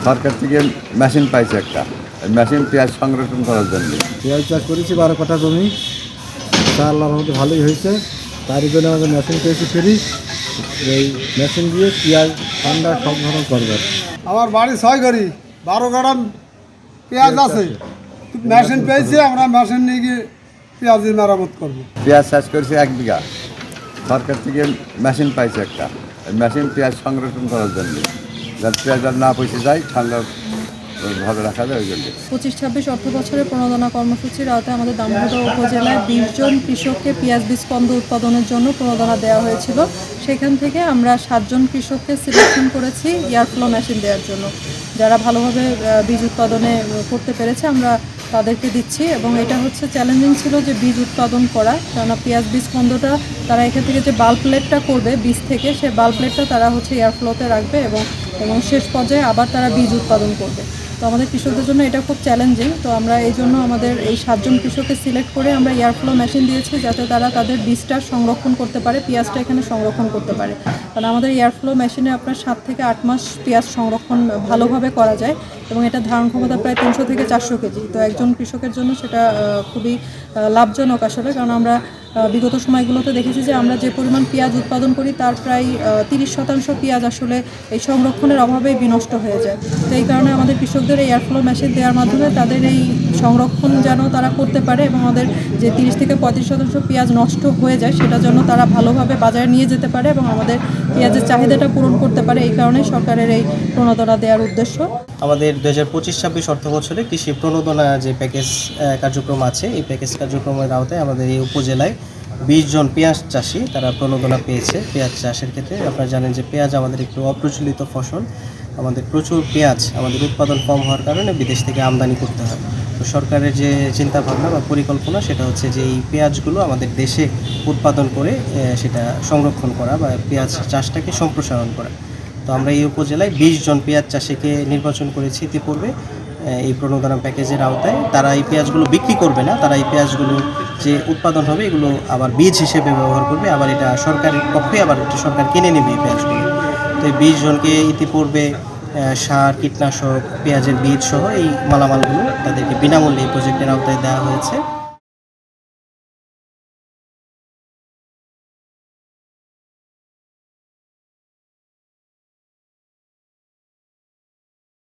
সরকার থেকে মেশিন পাইছে একটা, মেশিন পেঁয়াজ সংরক্ষণ করার জন্য। পেঁয়াজ চাষ করেছি 12 কাঠা জমি, তা আল্লাহর মধ্যে ভালোই হয়েছে। তারই জন্য আমাদের মেশিন পেয়েছি ফ্রি। এই মেশিন দিয়ে পেঁয়াজ ঠান্ডা সংরক্ষণ করবে। আমার বাড়ি 6 ঘড়ি 12 গ্রাম পেঁয়াজ আছে, মেশিন পেয়েছি, আমরা মেশিন নিয়ে গিয়ে পেঁয়াজের মেরামত করবো। পেঁয়াজ চাষ করেছি 1 বিঘা, সরকার থেকে মেশিন পাইছে একটা, মেশিন পেঁয়াজ সংরক্ষণ করার জন্য, যাতে পেঁয়াজ আর না পচে যায়, ঠান্ডা ভাবে রাখা যায় ওই জন্য। 25-26 অর্থ বছরের প্রণোদনা কর্মসূচির আওতায় আমাদের দামোদর উপজেলায় 20 জন কৃষককে পেঁয়াজ বীজ কন্দ উৎপাদনের জন্য প্রণোদনা দেওয়া হয়েছিল। সেখান থেকে আমরা 7 জন কৃষককে সিলেকশন করেছি এয়ারফ্লো মেশিন দেওয়ার জন্য। যারা ভালোভাবে বীজ উৎপাদনে করতে পেরেছে আমরা তাদেরকে দিচ্ছি, এবং এটা হচ্ছে চ্যালেঞ্জিং ছিল যে বীজ উৎপাদন করা, কেননা পেঁয়াজ বীজ কন্দটা তারা এখান থেকে যে বাল্ব প্লেটটা করবে বীজ থেকে, সেই বাল্ব প্লেটটা তারা হচ্ছে এয়ারফ্লোতে রাখবে এবং শেষ পর্যায়ে আবার তারা বীজ উৎপাদন করবে। তো আমাদের কৃষকদের জন্য এটা খুব চ্যালেঞ্জিং। তো আমরা এই জন্য আমাদের এই 7 জন কৃষককে সিলেক্ট করে আমরা এয়ারফ্লো মেশিন দিয়েছি, যাতে তারা তাদের বীজটা সংরক্ষণ করতে পারে, পেঁয়াজটা এখানে সংরক্ষণ করতে পারে। কারণ আমাদের এয়ারফ্লো মেশিনে আপনার 7 থেকে 8 মাস পেঁয়াজ সংরক্ষণ ভালোভাবে করা যায়, এবং এটা ধারণ ক্ষমতা প্রায় 300 থেকে 400 কেজি। তো একজন কৃষকের জন্য সেটা খুবই লাভজনক আসলে, কারণ আমরা বিগত সময়গুলোতে দেখেছি যে আমরা যে পরিমাণ পেঁয়াজ উৎপাদন করি তার প্রায় 30% পেঁয়াজ আসলে এই সংরক্ষণের অভাবেই বিনষ্ট হয়ে যায়। তো এই কারণে আমাদের কৃষকদের এই এয়ারফ্লো মেশিন দেওয়ার মাধ্যমে তাদের এই সংরক্ষণ যেন তারা করতে পারে, এবং আমাদের যে 30 থেকে 35% পেঁয়াজ নষ্ট হয়ে যায় সেটা যেন তারা ভালোভাবে বাজারে নিয়ে যেতে পারে এবং আমাদের পেঁয়াজের চাহিদাটা পূরণ করতে পারে। এই কারণে সরকারের এই প্রণোদনা দেওয়ার উদ্দেশ্য। আমাদের 2025-26 অর্থ বছরে কৃষি প্রণোদনা যে প্যাকেজ কার্যক্রম আছে, এই প্যাকেজ কার্যক্রমের আওতায় আমাদের এই উপজেলায় 20 জন পেঁয়াজ চাষি তারা প্রণোদনা পেয়েছে। পেঁয়াজ চাষের ক্ষেত্রে আপনারা জানেন যে পেঁয়াজ আমাদের একটু অপ্রচলিত ফসল, আমাদের প্রচুর পেঁয়াজ আমাদের উৎপাদন কম হওয়ার কারণে বিদেশ থেকে আমদানি করতে হয়। তো সরকারের যে চিন্তাভাবনা বা পরিকল্পনা সেটা হচ্ছে যে এই পেঁয়াজগুলো আমাদের দেশে উৎপাদন করে সেটা সংরক্ষণ করা বা পেঁয়াজ চাষটাকে সম্প্রসারণ করা। তো আমরা এই উপজেলায় 20 জন পেঁয়াজ চাষিকে নির্বাচন করেছি ইতিপূর্বে এই প্রণোদনা প্যাকেজের আওতায়। তারা এই পেঁয়াজগুলো বিক্রি করবে না, তারা এই পেঁয়াজগুলো যে উৎপাদন হবে এগুলো আবার বীজ হিসেবে ব্যবহার করবে, আবার এটা সরকারের পক্ষে আবার একটু সরকার কিনে নেবে এই পেঁয়াজগুলো। তো এই 20 জনকে ইতিপূর্বে সার, কীটনাশক, পেঁয়াজের বীজ সহ এই মালামালগুলো তাদেরকে বিনামূল্যে এই প্রজেক্টের আওতায় দেওয়া হয়েছে।